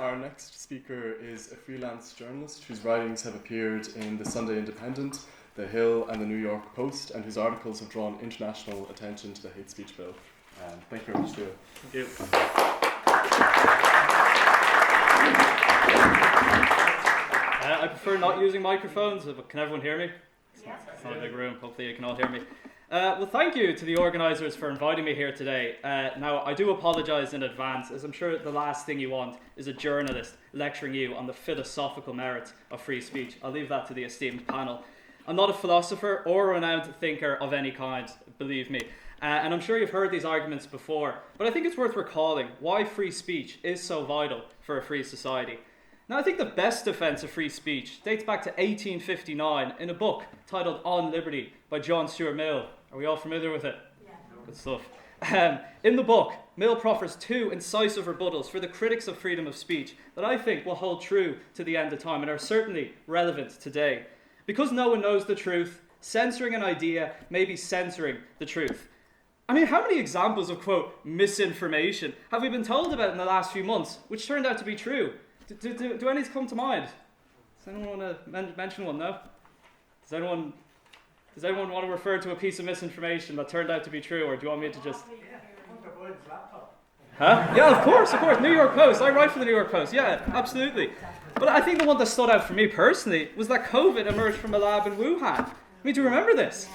Our next speaker is a freelance journalist whose writings have appeared in the Sunday Independent, The Hill and the New York Post, and whose articles have drawn international attention to the hate speech bill. Thank you very much, Theo. Thank you. I prefer not using microphones, but can everyone hear me? It's not a big room, hopefully you can all hear me. Well, thank you to the organisers for inviting me here today. Now, I do apologise in advance, as I'm sure the last thing you want is a journalist lecturing you on the philosophical merits of free speech. I'll leave that to the esteemed panel. I'm not a philosopher or a renowned thinker of any kind, believe me. And I'm sure you've heard these arguments before, but I think it's worth recalling why free speech is so vital for a free society. Now, I think the best defence of free speech dates back to 1859 in a book titled On Liberty by John Stuart Mill. Are we all familiar with it? Yeah. Good stuff. In the book, Mill proffers two incisive rebuttals for the critics of freedom of speech that I think will hold true to the end of time and are certainly relevant today. Because no one knows the truth, censoring an idea may be censoring the truth. I mean, how many examples of, quote, misinformation have we been told about in the last few months, which turned out to be true? Do any come to mind? Does anyone want to mention one, no? Does anyone want to refer to a piece of misinformation that turned out to be true, or do you want me to just... Huh? Yeah, of course. New York Post. I write for the New York Post. Yeah, absolutely. But I think the one that stood out for me personally was that COVID emerged from a lab in Wuhan. I mean, do you remember this?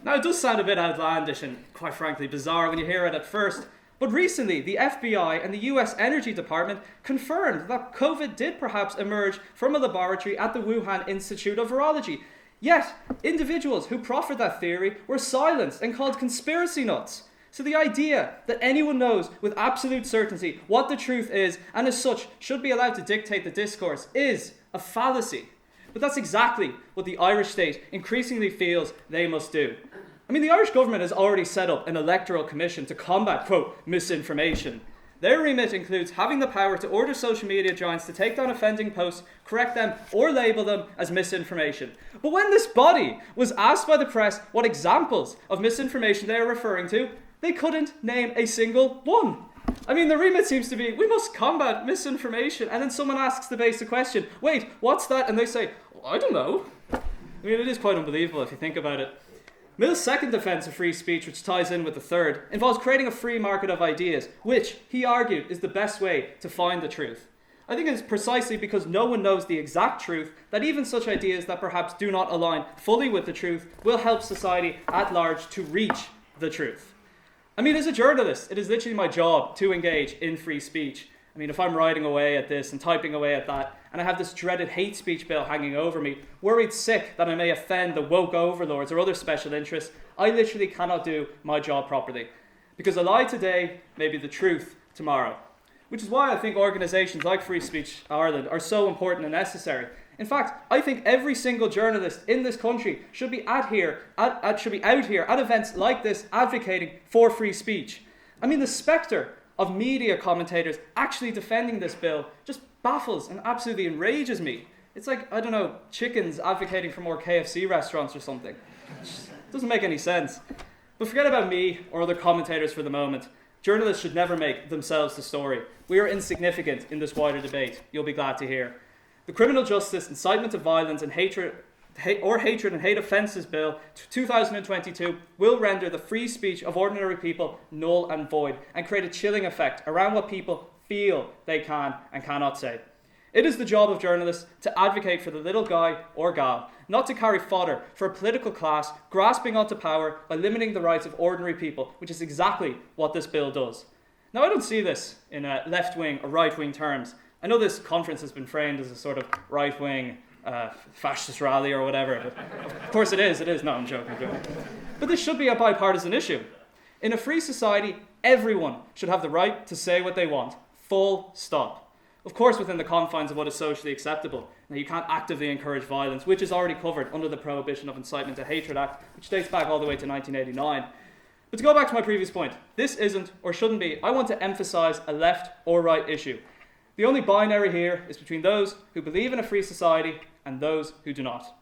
Now, it does sound a bit outlandish and, quite frankly, bizarre when you hear it at first. But recently, the FBI and the US Energy Department confirmed that COVID did perhaps emerge from a laboratory at the Wuhan Institute of Virology. Yet, individuals who proffered that theory were silenced and called conspiracy nuts. So the idea that anyone knows with absolute certainty what the truth is, and as such should be allowed to dictate the discourse, is a fallacy. But that's exactly what the Irish state increasingly feels they must do. I mean, the Irish government has already set up an electoral commission to combat, quote, misinformation. Their remit includes having the power to order social media giants to take down offending posts, correct them, or label them as misinformation. But when this body was asked by the press what examples of misinformation they are referring to, they couldn't name a single one. I mean, the remit seems to be, we must combat misinformation. And then someone asks the basic question, wait, what's that? And they say, I don't know. I mean, it is quite unbelievable if you think about it. Mill's second defence of free speech, which ties in with the third, involves creating a free market of ideas, which, he argued, is the best way to find the truth. I think it is precisely because no one knows the exact truth that even such ideas that perhaps do not align fully with the truth will help society at large to reach the truth. I mean, as a journalist, it is literally my job to engage in free speech. I mean, if I'm writing away at this and typing away at that, and I have this dreaded hate speech bill hanging over me, worried sick that I may offend the woke overlords or other special interests, I literally cannot do my job properly. Because a lie today may be the truth tomorrow. Which is why I think organisations like Free Speech Ireland are so important and necessary. In fact, I think every single journalist in this country should be out here at events like this advocating for free speech. I mean, the spectre of media commentators actually defending this bill just baffles and absolutely enrages me. It's like, I don't know, chickens advocating for more KFC restaurants or something. It just doesn't make any sense. But forget about me or other commentators for the moment. Journalists should never make themselves the story. We are insignificant in this wider debate, you'll be glad to hear. The Criminal Justice, Incitement to Violence and Hatred and Hate Offences Bill 2022 will render the free speech of ordinary people null and void and create a chilling effect around what people feel they can and cannot say. It is the job of journalists to advocate for the little guy or gal, not to carry fodder for a political class grasping onto power by limiting the rights of ordinary people, which is exactly what this bill does. Now, I don't see this in left-wing or right-wing terms. I know this conference has been framed as a sort of right-wing fascist rally or whatever, but of course it is. No, I'm joking. But this should be a bipartisan issue. In a free society, everyone should have the right to say what they want, full stop. Of course, within the confines of what is socially acceptable. Now, you can't actively encourage violence, which is already covered under the Prohibition of Incitement to Hatred Act, which dates back all the way to 1989. But to go back to my previous point, this isn't, or shouldn't be, I want to emphasise a left or right issue. The only binary here is between those who believe in a free society and those who do not.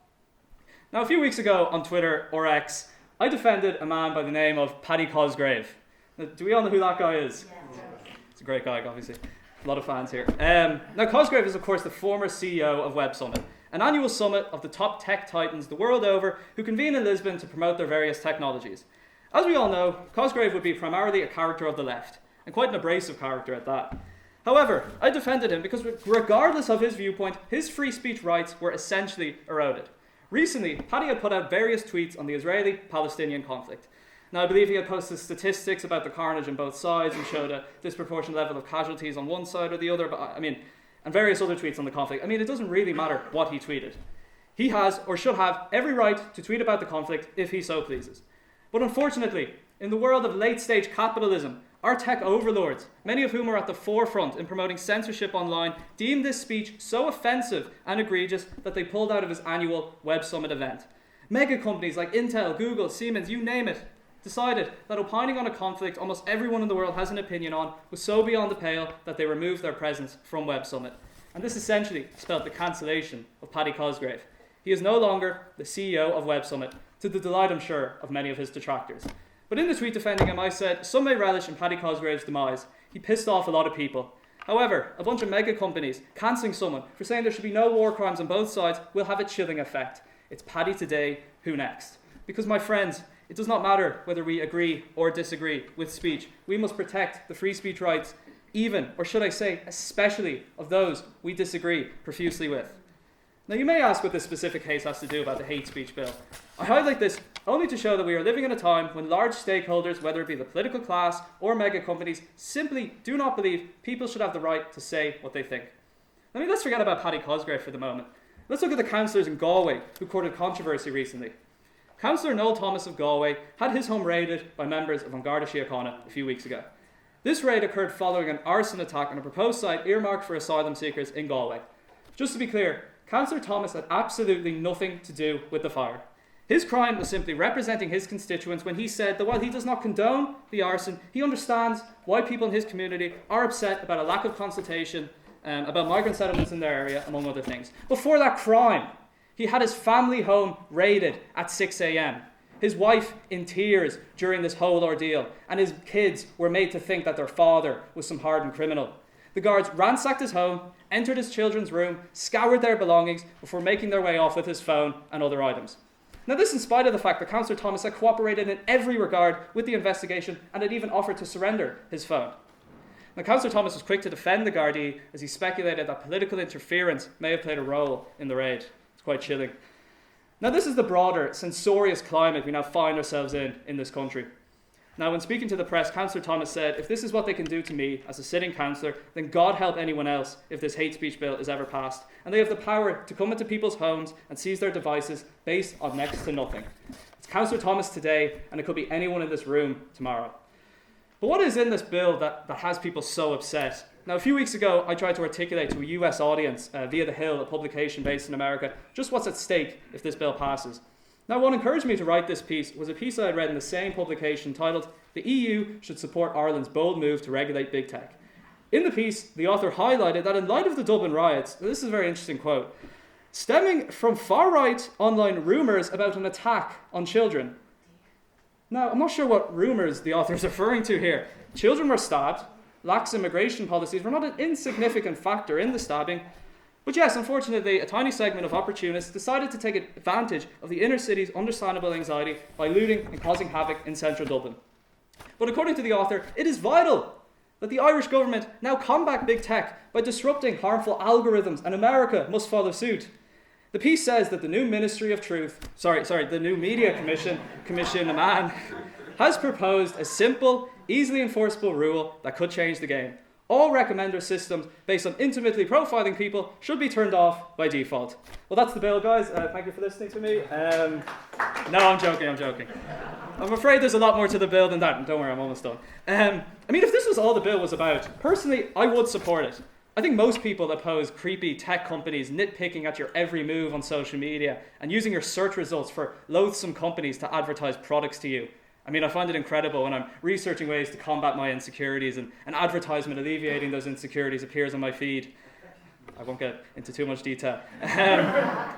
Now, a few weeks ago on Twitter, or X, I defended a man by the name of Paddy Cosgrave. Now, do we all know who that guy is? Yeah. He's a great guy, obviously. A lot of fans here. Now, Cosgrave is, of course, the former CEO of Web Summit, an annual summit of the top tech titans the world over who convene in Lisbon to promote their various technologies. As we all know, Cosgrave would be primarily a character of the left, and quite an abrasive character at that. However, I defended him because regardless of his viewpoint, his free speech rights were essentially eroded. Recently, Paddy had put out various tweets on the Israeli-Palestinian conflict. Now, I believe he had posted statistics about the carnage on both sides and showed a disproportionate level of casualties on one side or the other, and various other tweets on the conflict. It doesn't really matter what he tweeted. He has, or should have, every right to tweet about the conflict if he so pleases. But unfortunately, in the world of late-stage capitalism, our tech overlords, many of whom are at the forefront in promoting censorship online, deemed this speech so offensive and egregious that they pulled out of his annual Web Summit event. Mega companies like Intel, Google, Siemens, you name it, decided that opining on a conflict almost everyone in the world has an opinion on was so beyond the pale that they removed their presence from Web Summit. And this essentially spelled the cancellation of Paddy Cosgrave. He is no longer the CEO of Web Summit, to the delight, I'm sure, of many of his detractors. But in the tweet defending him, I said, some may relish in Paddy Cosgrave's demise. He pissed off a lot of people. However, a bunch of mega companies cancelling someone for saying there should be no war crimes on both sides will have a chilling effect. It's Paddy today, who next? Because, my friends, it does not matter whether we agree or disagree with speech. We must protect the free speech rights, even, or should I say, especially, of those we disagree profusely with. Now, you may ask what this specific case has to do about the hate speech bill. I highlight this only to show that we are living in a time when large stakeholders, whether it be the political class or mega companies, simply do not believe people should have the right to say what they think. Let's forget about Paddy Cosgrave for the moment. Let's look at the councillors in Galway who courted controversy recently. Councillor Noel Thomas of Galway had his home raided by members of An Garda Síochána a few weeks ago. This raid occurred following an arson attack on a proposed site earmarked for asylum seekers in Galway. Just to be clear, Councillor Thomas had absolutely nothing to do with the fire. His crime was simply representing his constituents when he said that while he does not condone the arson, he understands why people in his community are upset about a lack of consultation about migrant settlements in their area, among other things. Before that crime, he had his family home raided at 6 a.m. His wife in tears during this whole ordeal, and his kids were made to think that their father was some hardened criminal. The guards ransacked his home, entered his children's room, scoured their belongings before making their way off with his phone and other items. Now, this in spite of the fact that Councillor Thomas had cooperated in every regard with the investigation and had even offered to surrender his phone. Now, Councillor Thomas was quick to defend the Gardaí as he speculated that political interference may have played a role in the raid. It's quite chilling. Now, this is the broader, censorious climate we now find ourselves in this country. Now, when speaking to the press, Councillor Thomas said, if this is what they can do to me as a sitting councillor, then God help anyone else if this hate speech bill is ever passed. And they have the power to come into people's homes and seize their devices based on next to nothing. It's Councillor Thomas today, and it could be anyone in this room tomorrow. But what is in this bill that has people so upset? Now, a few weeks ago, I tried to articulate to a US audience via The Hill, a publication based in America, just what's at stake if this bill passes. Now, what encouraged me to write this piece was a piece I had read in the same publication titled, "The EU should support Ireland's bold move to regulate big tech." In the piece, the author highlighted that in light of the Dublin riots, this is a very interesting quote, stemming from far-right online rumours about an attack on children. Now, I'm not sure what rumours the author is referring to here. Children were stabbed, lax immigration policies were not an insignificant factor in the stabbing, but yes, unfortunately, a tiny segment of opportunists decided to take advantage of the inner city's understandable anxiety by looting and causing havoc in central Dublin. But according to the author, it is vital that the Irish government now combat big tech by disrupting harmful algorithms, and America must follow suit. The piece says that the new Ministry of Truth, the new Media Commission, a man, has proposed a simple, easily enforceable rule that could change the game. All recommender systems based on intimately profiling people should be turned off by default. Well, that's the bill, guys. Thank you for listening to me. No, I'm joking. I'm afraid there's a lot more to the bill than that. Don't worry, I'm almost done. If this was all the bill was about, personally, I would support it. I think most people oppose creepy tech companies nitpicking at your every move on social media and using your search results for loathsome companies to advertise products to you. I find it incredible when I'm researching ways to combat my insecurities and an advertisement alleviating those insecurities appears on my feed. I won't get into too much detail. I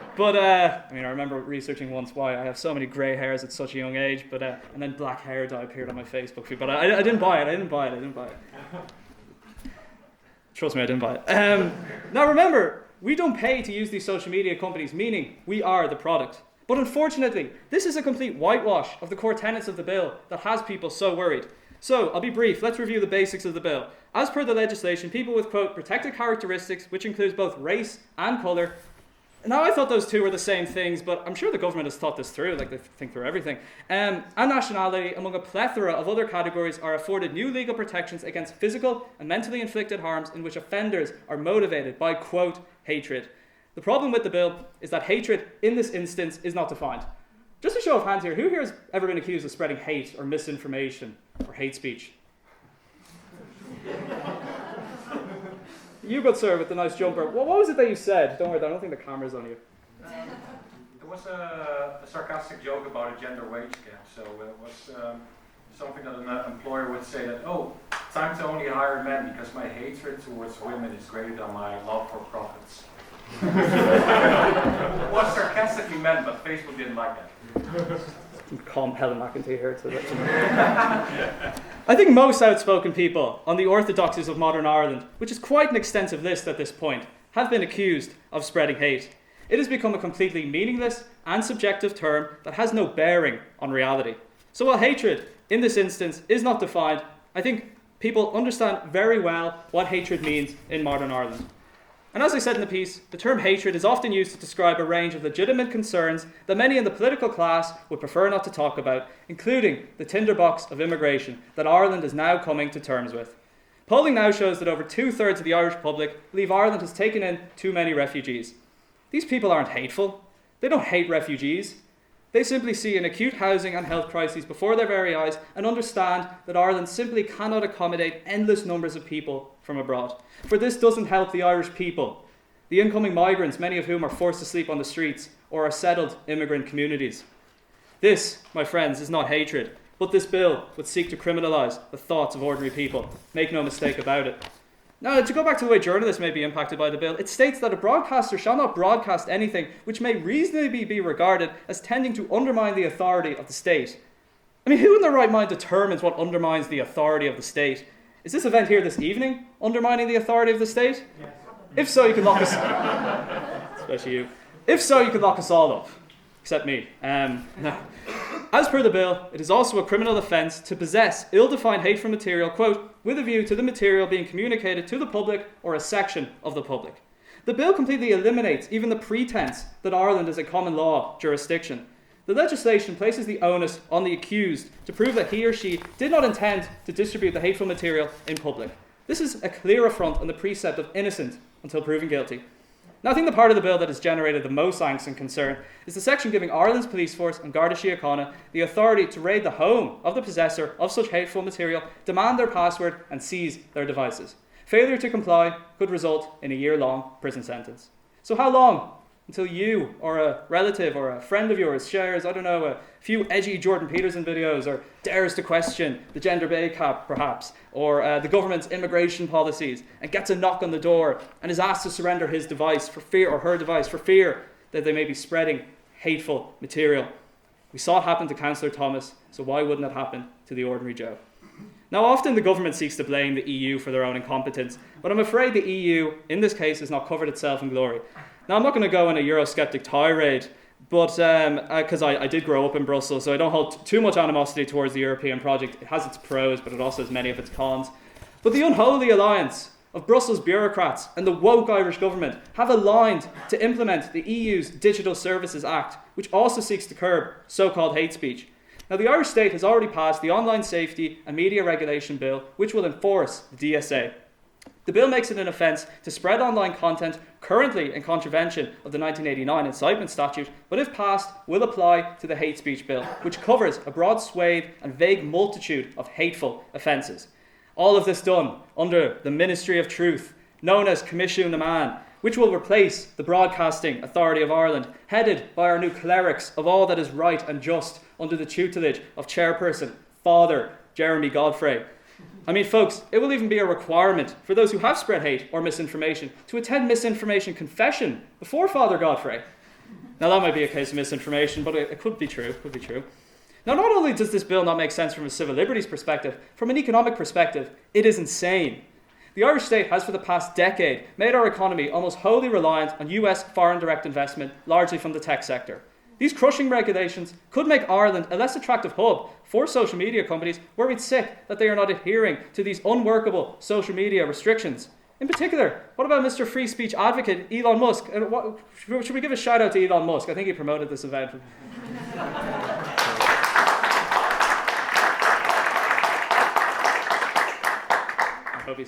remember researching once why I have so many grey hairs at such a young age, and then black hair dye appeared on my Facebook feed. But I didn't buy it. Trust me, I didn't buy it. Now remember, we don't pay to use these social media companies, meaning we are the product. But unfortunately, this is a complete whitewash of the core tenets of the bill that has people so worried. So, I'll be brief. Let's review the basics of the bill. As per the legislation, people with, quote, protected characteristics, which includes both race and colour. Now, I thought those two were the same things, but I'm sure the government has thought this through, like they think through everything. And nationality, among a plethora of other categories, are afforded new legal protections against physical and mentally inflicted harms in which offenders are motivated by, quote, hatred. The problem with the bill is that hatred, in this instance, is not defined. Just a show of hands here, who here has ever been accused of spreading hate or misinformation or hate speech? You, good sir, with the nice jumper. What was it that you said? Don't worry, I don't think the camera's on you. It was a sarcastic joke about a gender wage gap. So it was something that an employer would say that, oh, time to only hire men because my hatred towards women is greater than my love for profits. It was sarcastically meant, but Facebook didn't like that. Calm Helen McEntee here to let you know. I think most outspoken people on the orthodoxies of modern Ireland, which is quite an extensive list at this point, have been accused of spreading hate. It has become a completely meaningless and subjective term that has no bearing on reality. So while hatred, in this instance, is not defined, I think people understand very well what hatred means in modern Ireland. And as I said in the piece, the term hatred is often used to describe a range of legitimate concerns that many in the political class would prefer not to talk about, including the tinderbox of immigration that Ireland is now coming to terms with. Polling now shows that over 2/3 of the Irish public believe Ireland has taken in too many refugees. These people aren't hateful. They don't hate refugees. They simply see an acute housing and health crisis before their very eyes and understand that Ireland simply cannot accommodate endless numbers of people from abroad. For this doesn't help the Irish people, the incoming migrants, many of whom are forced to sleep on the streets or are settled immigrant communities. This, my friends, is not hatred, but this bill would seek to criminalise the thoughts of ordinary people. Make no mistake about it. Now, to go back to the way journalists may be impacted by the bill, it states that a broadcaster shall not broadcast anything which may reasonably be regarded as tending to undermine the authority of the state. I mean, who in their right mind determines what undermines the authority of the state? Is this event here this evening undermining the authority of the state? Yes. If so, you can lock us... Especially you. If so, you can lock us all up. Except me. No. As per the bill, it is also a criminal offence to possess ill-defined hateful material, quote, with a view to the material being communicated to the public or a section of the public. The bill completely eliminates even the pretense that Ireland is a common law jurisdiction. The legislation places the onus on the accused to prove that he or she did not intend to distribute the hateful material in public. This is a clear affront on the precept of innocent until proven guilty. Now, I think the part of the bill that has generated the most angst and concern is the section giving Ireland's police force and Garda Síochána the authority to raid the home of the possessor of such hateful material, demand their password and seize their devices. Failure to comply could result in a year-long prison sentence. So how long? Until you or a relative or a friend of yours shares, I don't know, a few edgy Jordan Peterson videos or dares to question the gender pay gap perhaps, or the government's immigration policies and gets a knock on the door and is asked to surrender his device for fear, or her device for fear that they may be spreading hateful material. We saw it happen to Councillor Thomas, so why wouldn't it happen to the ordinary Joe? Now, often the government seeks to blame the EU for their own incompetence, but I'm afraid the EU, in this case, has not covered itself in glory. Now, I'm not going to go on a Eurosceptic tirade, but because I did grow up in Brussels, so I don't hold too much animosity towards the European project. It has its pros, but it also has many of its cons. But the unholy alliance of Brussels bureaucrats and the woke Irish government have aligned to implement the EU's Digital Services Act, which also seeks to curb so-called hate speech. Now, the Irish state has already passed the Online Safety and Media Regulation Bill, which will enforce the DSA. The bill makes it an offence to spread online content currently in contravention of the 1989 incitement statute, but if passed, will apply to the hate speech bill, which covers a broad swathe and vague multitude of hateful offences. All of this done under the Ministry of Truth, known as Commission na Man, which will replace the Broadcasting Authority of Ireland, headed by our new clerics of all that is right and just under the tutelage of Chairperson Father Jeremy Godfrey. I mean, folks, it will even be a requirement for those who have spread hate or misinformation to attend misinformation confession before Father Godfrey. Now, that might be a case of misinformation, but it could be true, Now, not only does this bill not make sense from a civil liberties perspective, from an economic perspective, it is insane. The Irish state has for the past decade made our economy almost wholly reliant on US foreign direct investment, largely from the tech sector. These crushing regulations could make Ireland a less attractive hub for social media companies, worried sick that they are not adhering to these unworkable social media restrictions. In particular, what about Mr. Free Speech advocate Elon Musk? Should we give a shout out to Elon Musk? I think he promoted this event. I hope he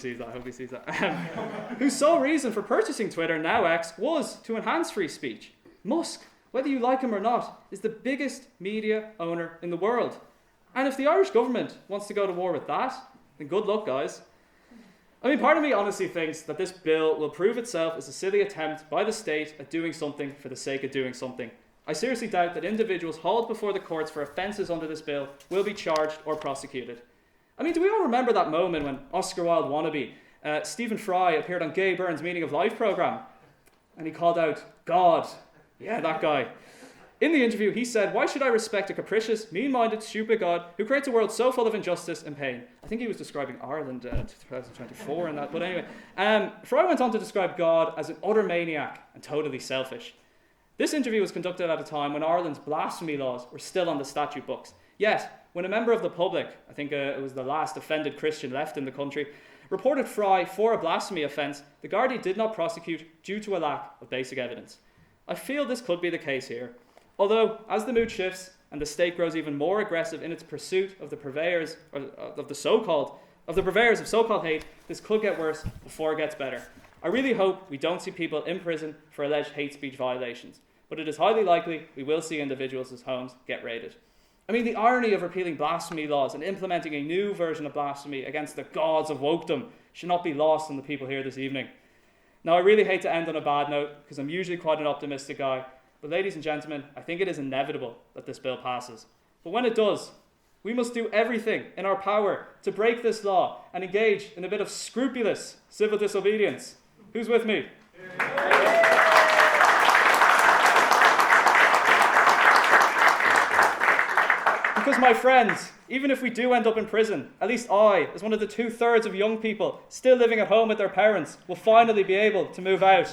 sees that. Whose sole reason for purchasing Twitter, now X, was to enhance free speech. Musk, whether you like him or not, is the biggest media owner in the world. And if the Irish government wants to go to war with that, then good luck, guys. I mean, part of me honestly thinks that this bill will prove itself as a silly attempt by the state at doing something for the sake of doing something. I seriously doubt that individuals hauled before the courts for offences under this bill will be charged or prosecuted. I mean, do we all remember that moment when Oscar Wilde wannabe Stephen Fry appeared on Gay Byrne's Meaning of Life programme and he called out, God, yeah, that guy. In the interview, he said, why should I respect a capricious, mean-minded, stupid God who creates a world so full of injustice and pain? I think he was describing Ireland 2024 and that, but anyway. Fry went on to describe God as an utter maniac and totally selfish. This interview was conducted at a time when Ireland's blasphemy laws were still on the statute books. Yet, when a member of the public, I think it was the last offended Christian left in the country, reported Fry for a blasphemy offence, the Gardaí did not prosecute due to a lack of basic evidence. I feel this could be the case here. Although, as the mood shifts and the state grows even more aggressive in its pursuit of the purveyors of so-called hate, this could get worse before it gets better. I really hope we don't see people in prison for alleged hate speech violations, but it is highly likely we will see individuals' homes get raided. I mean, the irony of repealing blasphemy laws and implementing a new version of blasphemy against the gods of wokedom should not be lost on the people here this evening. Now, I really hate to end on a bad note, because I'm usually quite an optimistic guy, but ladies and gentlemen, I think it is inevitable that this bill passes. But when it does, we must do everything in our power to break this law and engage in a bit of scrupulous civil disobedience. Who's with me? Because, my friends, even if we do end up in prison, at least I, as one of the 2/3 of young people still living at home with their parents, will finally be able to move out.